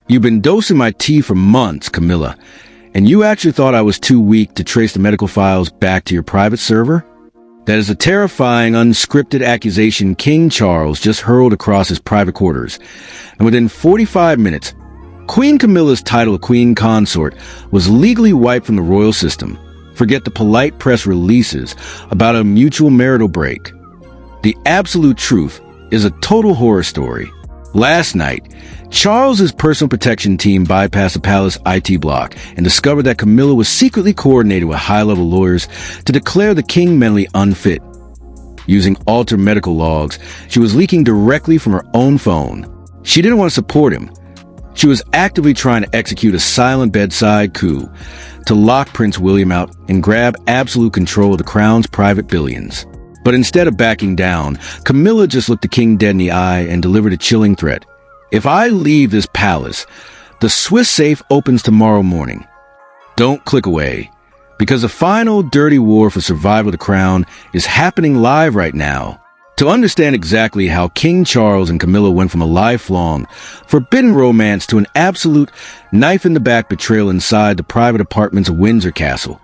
You've been dosing my tea for months, Camilla, and you actually thought I was too weak to trace the medical files back to your private server? That is a terrifying, unscripted accusation King Charles just hurled across his private quarters. And within 45 minutes, Queen Camilla's title of Queen Consort was legally wiped from the royal system. Forget the polite press releases about a mutual marital break. The absolute truth is a total horror story. Last night, Charles's personal protection team bypassed the palace IT block and discovered that Camilla was secretly coordinated with high-level lawyers to declare the king mentally unfit. Using altered medical logs, she was leaking directly from her own phone. She didn't want to support him. She was actively trying to execute a silent bedside coup to lock Prince William out and grab absolute control of the crown's private billions. But instead of backing down, Camilla just looked the king dead in the eye and delivered a chilling threat. If I leave this palace, the Swiss safe opens tomorrow morning. Don't click away, because the final dirty war for survival of the crown is happening live right now. To understand exactly how King Charles and Camilla went from a lifelong, forbidden romance to an absolute knife-in-the-back betrayal inside the private apartments of Windsor Castle,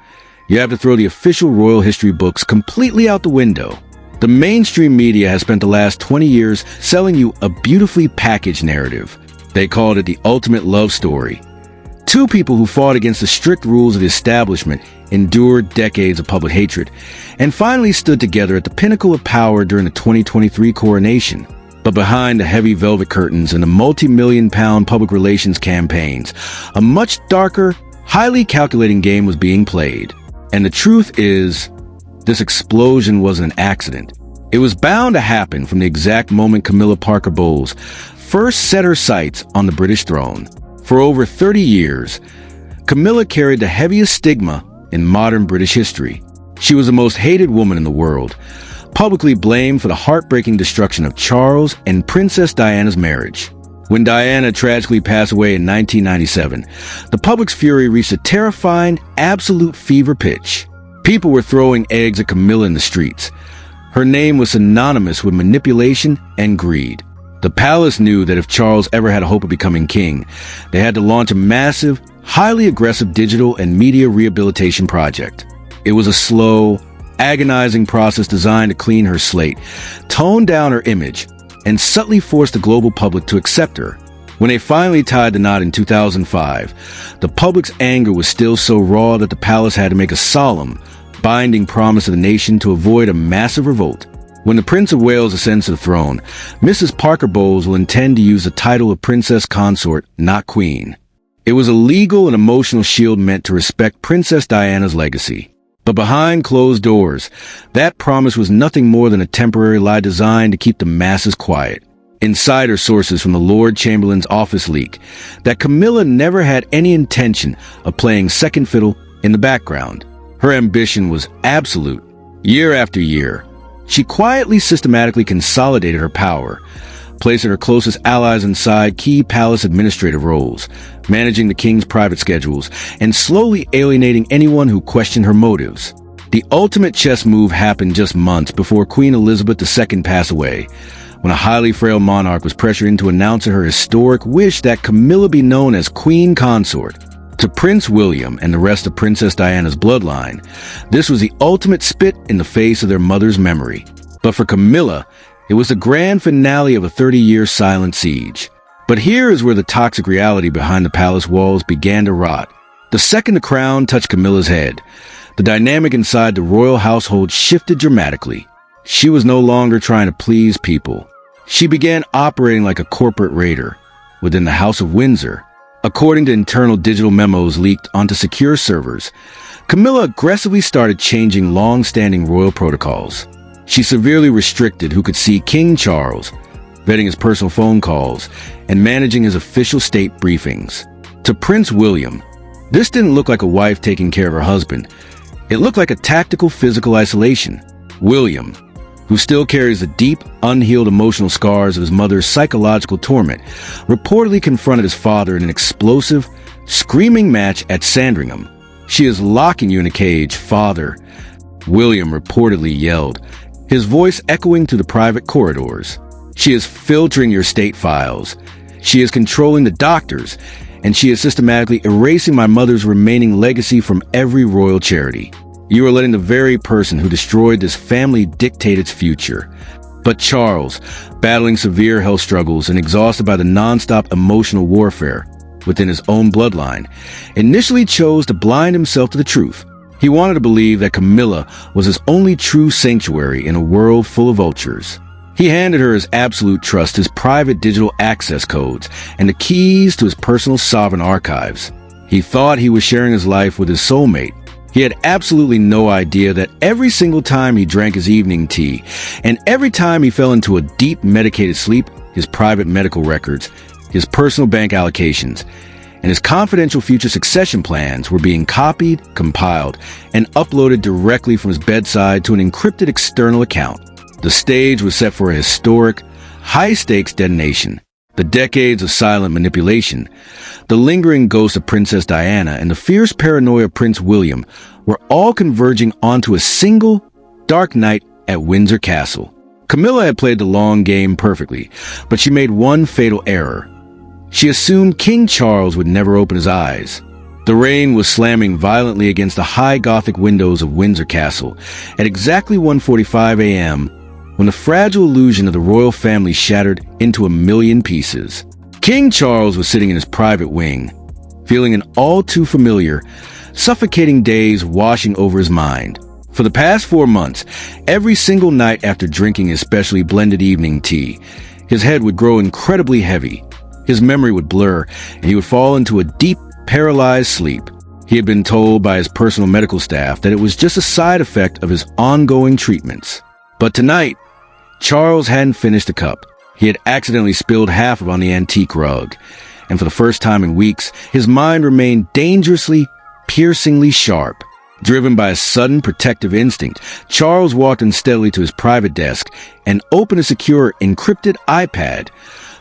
you have to throw the official royal history books completely out the window. The mainstream media has spent the last 20 years selling you a beautifully packaged narrative. They called it the ultimate love story. Two people who fought against the strict rules of the establishment endured decades of public hatred and finally stood together at the pinnacle of power during the 2023 coronation. But behind the heavy velvet curtains and the multi-million-pound public relations campaigns, a much darker, highly calculating game was being played. And the truth is, this explosion wasn't an accident. It was bound to happen from the exact moment Camilla Parker Bowles first set her sights on the British throne. For over 30 years, Camilla carried the heaviest stigma in modern British history. She was the most hated woman in the world, publicly blamed for the heartbreaking destruction of Charles and Princess Diana's marriage. When Diana tragically passed away in 1997, the public's fury reached a terrifying, absolute fever pitch. People were throwing eggs at Camilla in the streets. Her name was synonymous with manipulation and greed. The palace knew that if Charles ever had a hope of becoming king, they had to launch a massive, highly aggressive digital and media rehabilitation project. It was a slow, agonizing process designed to clean her slate, tone down her image, and subtly force the global public to accept her. When they finally tied the knot in 2005, the public's anger was still so raw that the palace had to make a solemn, binding promise to the nation to avoid a massive revolt. When the Prince of Wales ascends to the throne, Mrs. Parker Bowles will intend to use the title of Princess Consort, not Queen. It was a legal and emotional shield meant to respect Princess Diana's legacy. But behind closed doors, that promise was nothing more than a temporary lie designed to keep the masses quiet. Insider sources from the Lord Chamberlain's office leak that Camilla never had any intention of playing second fiddle in the background. Her ambition was absolute. Year after year, she quietly, systematically consolidated her power, placing her closest allies inside key palace administrative roles, managing the king's private schedules, and slowly alienating anyone who questioned her motives. The ultimate chess move happened just months before Queen Elizabeth II passed away, when a highly frail monarch was pressured into announcing her historic wish that Camilla be known as Queen Consort. To Prince William and the rest of Princess Diana's bloodline, this was the ultimate spit in the face of their mother's memory. But for Camilla, it was the grand finale of a 30-year silent siege. But here is where the toxic reality behind the palace walls began to rot. The second the crown touched Camilla's head, the dynamic inside the royal household shifted dramatically. She was no longer trying to please people. She began operating like a corporate raider within the House of Windsor. According to internal digital memos leaked onto secure servers, Camilla aggressively started changing long-standing royal protocols. She severely restricted who could see King Charles, vetting his personal phone calls, and managing his official state briefings. To Prince William, this didn't look like a wife taking care of her husband. It looked like a tactical physical isolation. William, who still carries the deep, unhealed emotional scars of his mother's psychological torment, reportedly confronted his father in an explosive, screaming match at Sandringham. "She is locking you in a cage, father," William reportedly yelled, his voice echoing through the private corridors. "She is filtering your state files. She is controlling the doctors, and she is systematically erasing my mother's remaining legacy from every royal charity. You are letting the very person who destroyed this family dictate its future. But Charles, battling severe health struggles and exhausted by the nonstop emotional warfare within his own bloodline, initially chose to blind himself to the truth. He wanted to believe that Camilla was his only true sanctuary in a world full of vultures. He handed her his absolute trust, his private digital access codes, and the keys to his personal sovereign archives. He thought he was sharing his life with his soulmate. He had absolutely no idea that every single time he drank his evening tea, and every time he fell into a deep medicated sleep, his private medical records, his personal bank allocations, and his confidential future succession plans were being copied, compiled, and uploaded directly from his bedside to an encrypted external account. The stage was set for a historic, high-stakes detonation. The decades of silent manipulation, the lingering ghost of Princess Diana, and the fierce paranoia of Prince William were all converging onto a single, dark night at Windsor Castle. Camilla had played the long game perfectly, but she made one fatal error. She assumed King Charles would never open his eyes. The rain was slamming violently against the high Gothic windows of Windsor Castle at exactly 1:45 a.m., when the fragile illusion of the royal family shattered into a million pieces. King Charles was sitting in his private wing, feeling an all-too-familiar, suffocating daze washing over his mind. For the past 4 months, every single night after drinking his specially blended evening tea, his head would grow incredibly heavy, his memory would blur, and he would fall into a deep, paralyzed sleep. He had been told by his personal medical staff that it was just a side effect of his ongoing treatments. But tonight, Charles hadn't finished the cup. He had accidentally spilled half of it on the antique rug, and for the first time in weeks, his mind remained dangerously, piercingly sharp. Driven by a sudden protective instinct, Charles walked unsteadily to his private desk and opened a secure, encrypted iPad,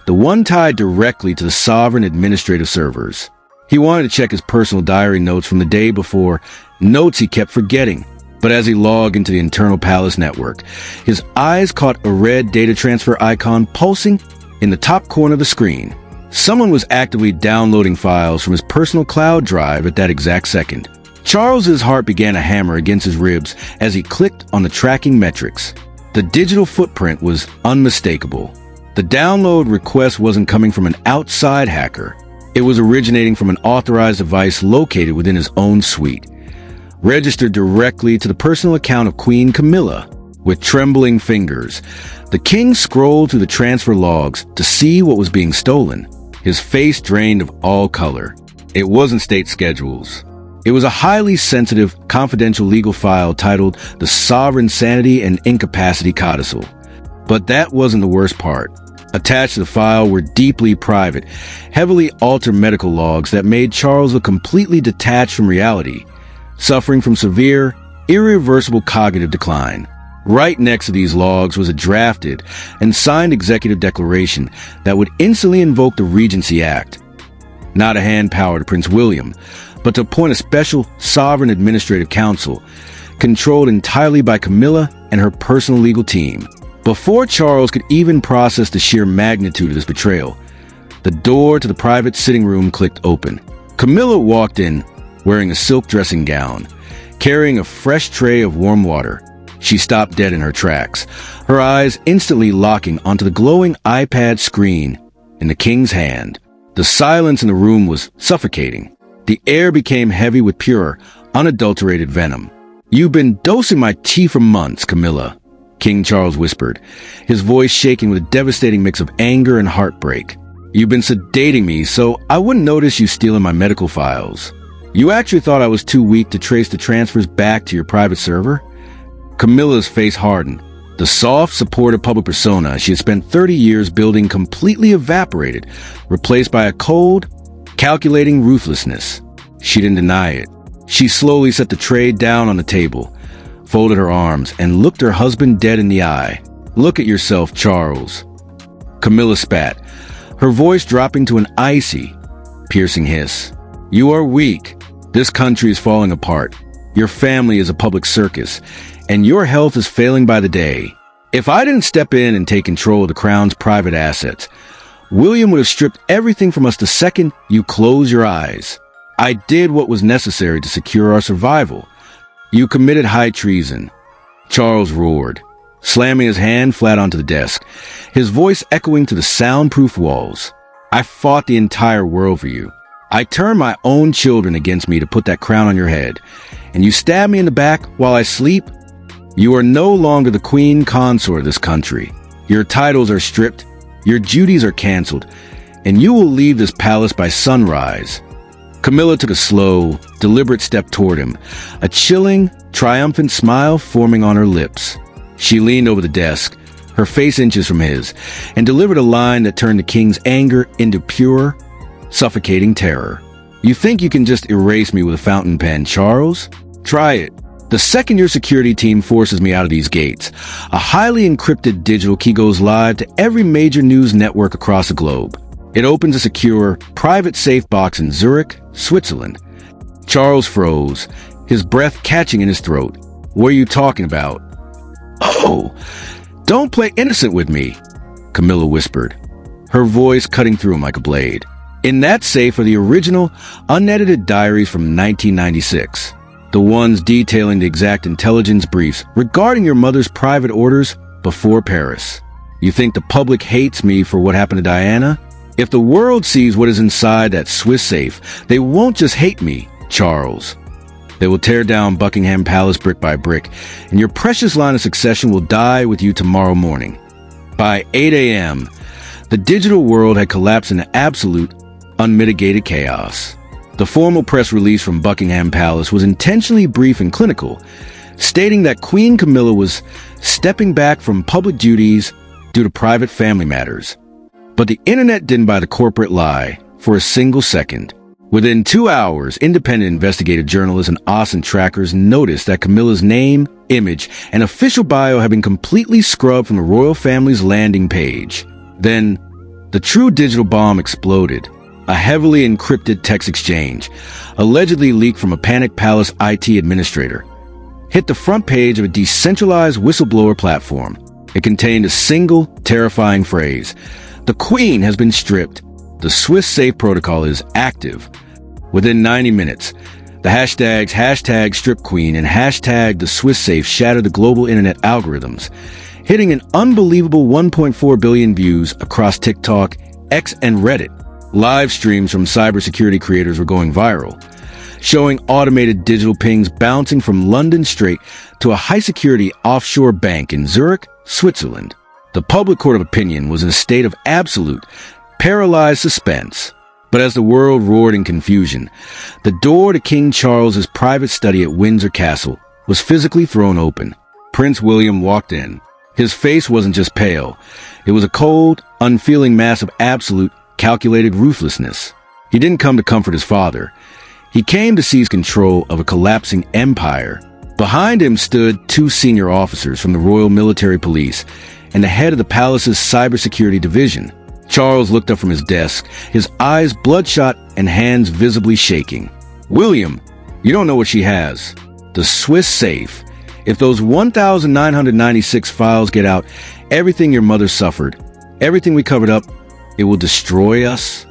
the one tied directly to the sovereign administrative servers. He wanted to check his personal diary notes from the day before, notes he kept forgetting. But as he logged into the internal palace network, his eyes caught a red data transfer icon pulsing in the top corner of the screen. Someone was actively downloading files from his personal cloud drive at that exact second. Charles's heart began to hammer against his ribs as he clicked on the tracking metrics. The digital footprint was unmistakable. The download request wasn't coming from an outside hacker. It was originating from an authorized device located within his own suite, registered directly to the personal account of Queen Camilla. With trembling fingers, the king scrolled through the transfer logs to see what was being stolen, his face drained of all color. It wasn't state schedules. It was a highly sensitive, confidential legal file titled The Sovereign Sanity and Incapacity Codicil. But that wasn't the worst part. Attached to the file were deeply private, heavily altered medical logs that made Charles look completely detached from reality, suffering from severe, irreversible cognitive decline. Right next to these logs was a drafted and signed executive declaration that would instantly invoke the Regency Act. Not to hand power to Prince William, but to appoint a special sovereign administrative council, controlled entirely by Camilla and her personal legal team. Before Charles could even process the sheer magnitude of this betrayal, the door to the private sitting room clicked open. Camilla walked in, wearing a silk dressing gown, carrying a fresh tray of warm water. She stopped dead in her tracks, her eyes instantly locking onto the glowing iPad screen in the king's hand. The silence in the room was suffocating. The air became heavy with pure, unadulterated venom. "You've been dosing my tea for months, Camilla," King Charles whispered, his voice shaking with a devastating mix of anger and heartbreak. "You've been sedating me so I wouldn't notice you stealing my medical files. You actually thought I was too weak to trace the transfers back to your private server?" Camilla's face hardened. The soft, supportive public persona she had spent 30 years building completely evaporated, replaced by a cold, calculating ruthlessness. She didn't deny it. She slowly set the tray down on the table, folded her arms, and looked her husband dead in the eye. "Look at yourself, Charles." Camilla spat, her voice dropping to an icy, piercing hiss. "You are weak. This country is falling apart. Your family is a public circus, and your health is failing by the day. If I didn't step in and take control of the crown's private assets, William would have stripped everything from us the second you close your eyes. I did what was necessary to secure our survival. You committed high treason. Charles roared, slamming his hand flat onto the desk, his voice echoing to the soundproof walls. I fought the entire world for you. I turned my own children against me to put that crown on your head, and you stab me in the back while I sleep? You are no longer the queen consort of this country. Your titles are stripped, your duties are canceled, and you will leave this palace by sunrise. Camilla took a slow, deliberate step toward him, a chilling, triumphant smile forming on her lips. She leaned over the desk, her face inches from his, and delivered a line that turned the king's anger into pure, suffocating terror. You think you can just erase me with a fountain pen, Charles? Try it. The second your security team forces me out of these gates, a highly encrypted digital key goes live to every major news network across the globe. It opens a secure, private safe box in Zurich, Switzerland. Charles froze, his breath catching in his throat. What are you talking about? Oh, don't play innocent with me, Camilla whispered, her voice cutting through him like a blade. In that safe are the original, unedited diaries from 1996. The ones detailing the exact intelligence briefs regarding your mother's private orders before Paris. You think the public hates me for what happened to Diana? If the world sees what is inside that Swiss safe, they won't just hate me, Charles. They will tear down Buckingham Palace brick by brick, and your precious line of succession will die with you tomorrow morning. By 8 a.m., the digital world had collapsed into absolute, unmitigated chaos. The formal press release from Buckingham Palace was intentionally brief and clinical, stating that Queen Camilla was stepping back from public duties due to private family matters. But the internet didn't buy the corporate lie for a single second. Within 2 hours, independent investigative journalists and Austin trackers noticed that Camilla's name, image, and official bio had been completely scrubbed from the royal family's landing page. Then, the true digital bomb exploded. A heavily encrypted text exchange, allegedly leaked from a panicked palace IT administrator, hit the front page of a decentralized whistleblower platform. It contained a single, terrifying phrase. The Queen has been stripped. The Swiss Safe Protocol is active. Within 90 minutes, the hashtags #StripQueen and #The Swiss Safe shattered the global internet algorithms, hitting an unbelievable 1.4 billion views across TikTok, X, and Reddit. Live streams from cybersecurity creators were going viral, showing automated digital pings bouncing from London straight to a high-security offshore bank in Zurich, Switzerland. The public court of opinion was in a state of absolute, paralyzed suspense. But as the world roared in confusion, the door to King Charles's private study at Windsor Castle was physically thrown open. Prince William walked in. His face wasn't just pale. It was a cold, unfeeling mass of absolute, calculated ruthlessness. He didn't come to comfort his father. He came to seize control of a collapsing empire. Behind him stood 2 senior officers from the Royal Military Police and the head of the palace's cybersecurity division. Charles looked up from his desk, his eyes bloodshot and hands visibly shaking. William, you don't know what she has. The Swiss safe. If those 1,996 files get out, everything your mother suffered, everything we covered up, it will destroy us.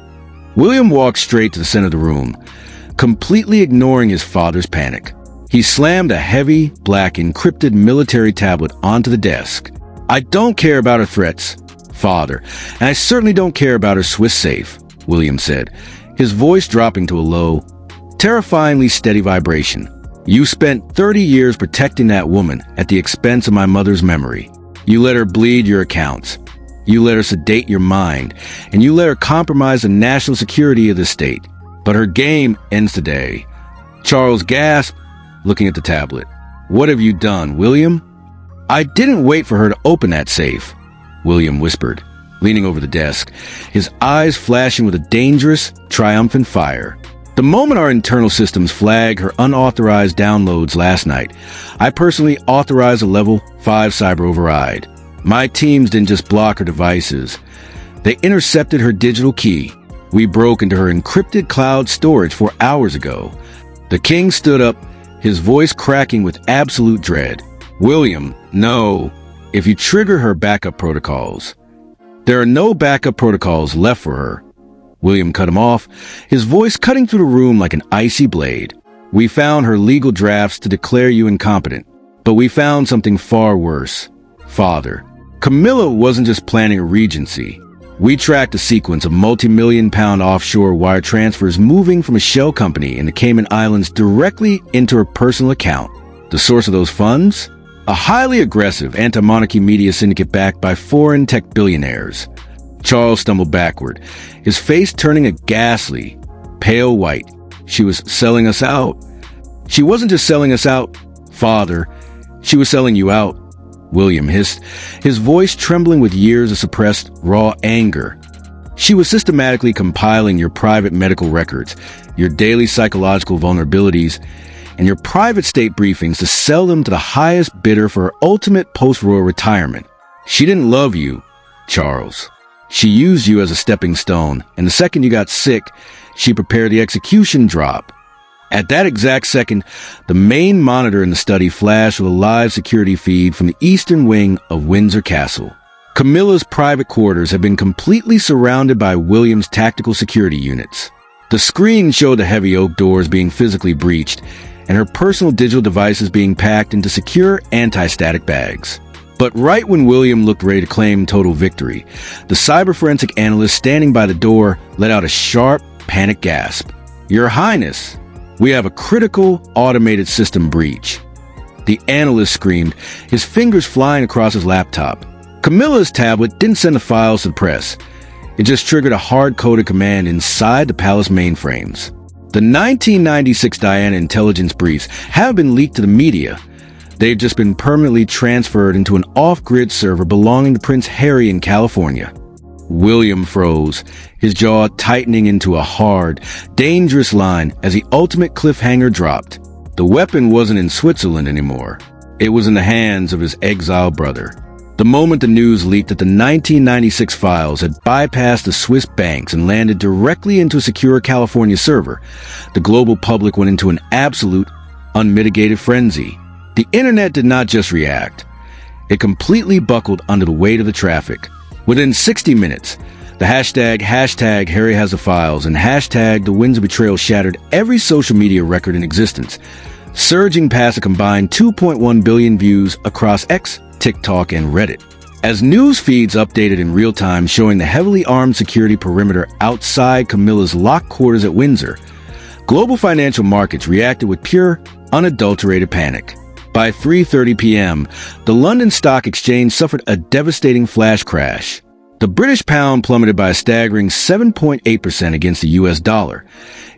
William walked straight to the center of the room, completely ignoring his father's panic. He slammed a heavy, black, encrypted military tablet onto the desk. I don't care about her threats, father, and I certainly don't care about her Swiss safe, William said, his voice dropping to a low, terrifyingly steady vibration. You spent 30 years protecting that woman at the expense of my mother's memory. You let her bleed your accounts. You let her sedate your mind, and you let her compromise the national security of the state. But her game ends today. Charles gasped, looking at the tablet. What have you done, William? I didn't wait for her to open that safe, William whispered, leaning over the desk, his eyes flashing with a dangerous, triumphant fire. The moment our internal systems flagged her unauthorized downloads last night, I personally authorized a level 5 cyber override. My teams didn't just block her devices. They intercepted her digital key. We broke into her encrypted cloud storage 4 hours ago. The king stood up, his voice cracking with absolute dread. William, no. If you trigger her backup protocols, There are no backup protocols left for her. William cut him off, his voice cutting through the room like an icy blade. We found her legal drafts to declare you incompetent, but we found something far worse. Father, Camilla wasn't just planning a regency. We tracked a sequence of multi-million-pound offshore wire transfers moving from a shell company in the Cayman Islands directly into her personal account. The source of those funds? A highly aggressive anti-monarchy media syndicate backed by foreign tech billionaires. Charles stumbled backward, his face turning a ghastly, pale white. She was selling us out. She wasn't just selling us out, Father. She was selling you out, William hissed, his voice trembling with years of suppressed, raw anger. She was systematically compiling your private medical records, your daily psychological vulnerabilities, and your private state briefings to sell them to the highest bidder for her ultimate post-royal retirement. She didn't love you, Charles. She used you as a stepping stone, and the second you got sick, she prepared the execution drop. At that exact second, the main monitor in the study flashed with a live security feed from the eastern wing of Windsor Castle. Camilla's private quarters had been completely surrounded by William's tactical security units. The screen showed the heavy oak doors being physically breached, and her personal digital devices being packed into secure anti-static bags. But right when William looked ready to claim total victory, the cyber forensic analyst standing by the door let out a sharp, panicked gasp. Your Highness, we have a critical automated system breach. The analyst screamed, his fingers flying across his laptop. Camilla's tablet didn't send the files to the press. It just triggered a hard-coded command inside the palace mainframes. The 1996 Diana intelligence briefs have been leaked to the media. They've just been permanently transferred into an off-grid server belonging to Prince Harry in California. William froze, his jaw tightening into a hard, dangerous line as the ultimate cliffhanger dropped. The weapon wasn't in Switzerland anymore. It was in the hands of his exiled brother. The moment the news leaked that the 1996 files had bypassed the Swiss banks and landed directly into a secure California server, the global public went into an absolute, unmitigated frenzy. The internet did not just react. It completely buckled under the weight of the traffic. Within 60 minutes, the hashtag Harry has the files and hashtag the Windsor betrayal shattered every social media record in existence, surging past a combined 2.1 billion views across X, TikTok, and Reddit. As news feeds updated in real time showing the heavily armed security perimeter outside Camilla's locked quarters at Windsor, global financial markets reacted with pure, unadulterated panic. By 3:30 p.m., the London Stock Exchange suffered a devastating flash crash. The British pound plummeted by a staggering 7.8% against the US dollar,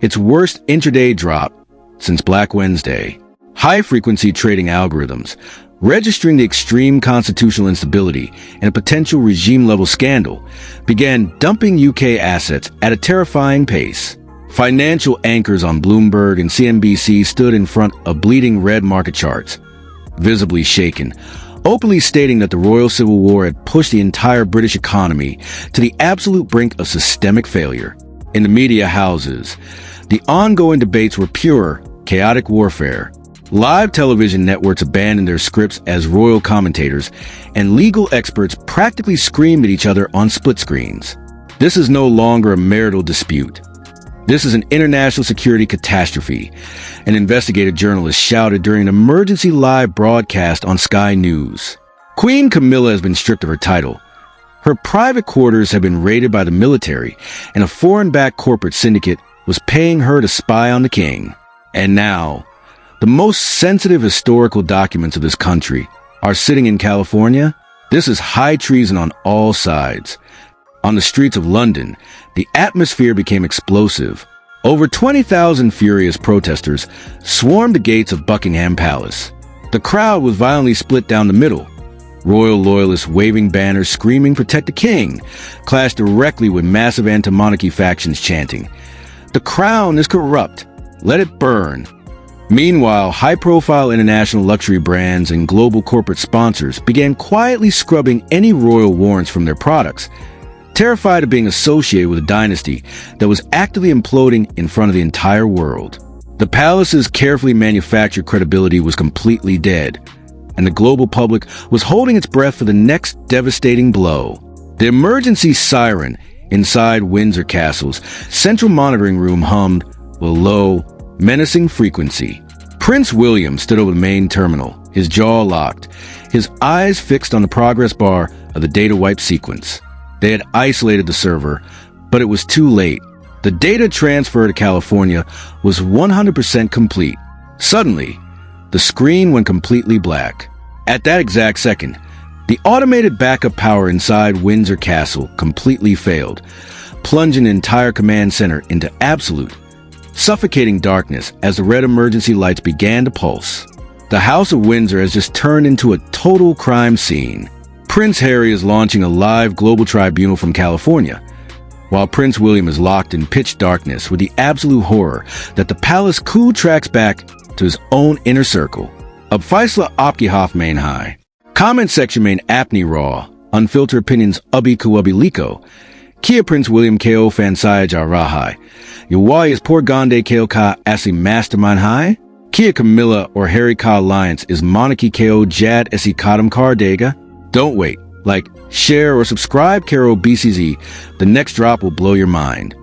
its worst intraday drop since Black Wednesday. High-frequency trading algorithms, registering the extreme constitutional instability and a potential regime-level scandal, began dumping UK assets at a terrifying pace. Financial anchors on Bloomberg and CNBC stood in front of bleeding red market charts, visibly shaken, openly stating that the Royal Civil War had pushed the entire British economy to the absolute brink of systemic failure. In the media houses, the ongoing debates were pure, chaotic warfare. Live television networks abandoned their scripts as royal commentators, and legal experts practically screamed at each other on split screens. This is no longer a marital dispute. This is an international security catastrophe, an investigative journalist shouted during an emergency live broadcast on Sky News. Queen Camilla has been stripped of her title. Her private quarters have been raided by the military, and a foreign-backed corporate syndicate was paying her to spy on the king. And now, the most sensitive historical documents of this country are sitting in California. This is high treason on all sides. On the streets of London, the atmosphere became explosive. Over 20,000 furious protesters swarmed the gates of Buckingham Palace. The crowd was violently split down the middle. Royal loyalists waving banners screaming "Protect the King" clashed directly with massive anti-monarchy factions chanting, "The crown is corrupt. Let it burn." Meanwhile, high-profile international luxury brands and global corporate sponsors began quietly scrubbing any royal warrants from their products, terrified of being associated with a dynasty that was actively imploding in front of the entire world. The palace's carefully manufactured credibility was completely dead, and the global public was holding its breath for the next devastating blow. The emergency siren inside Windsor Castle's central monitoring room hummed with a low, menacing frequency. Prince William stood over the main terminal, his jaw locked, his eyes fixed on the progress bar of the data wipe sequence. They had isolated the server, but it was too late. The data transfer to California was 100% complete. Suddenly, the screen went completely black. At that exact second, the automated backup power inside Windsor Castle completely failed, plunging the entire command center into absolute, suffocating darkness as the red emergency lights began to pulse. The House of Windsor has just turned into a total crime scene. Prince Harry is launching a live global tribunal from California, while Prince William is locked in pitch darkness with the absolute horror that the palace coup tracks back to his own inner circle. Ab Faisla Abkihoff main high. Comment section main apni raw. Unfiltered opinions ubi kuubi liko. Kia Prince William ko fansaya jarahai. Yawai is poor gande ko ka asi mastermind high. Kia Camilla or Harry Ka Alliance is monarchy ko jad esi kadam kar dega. Don't wait. Like, share, or subscribe Karo BCZ. The next drop will blow your mind.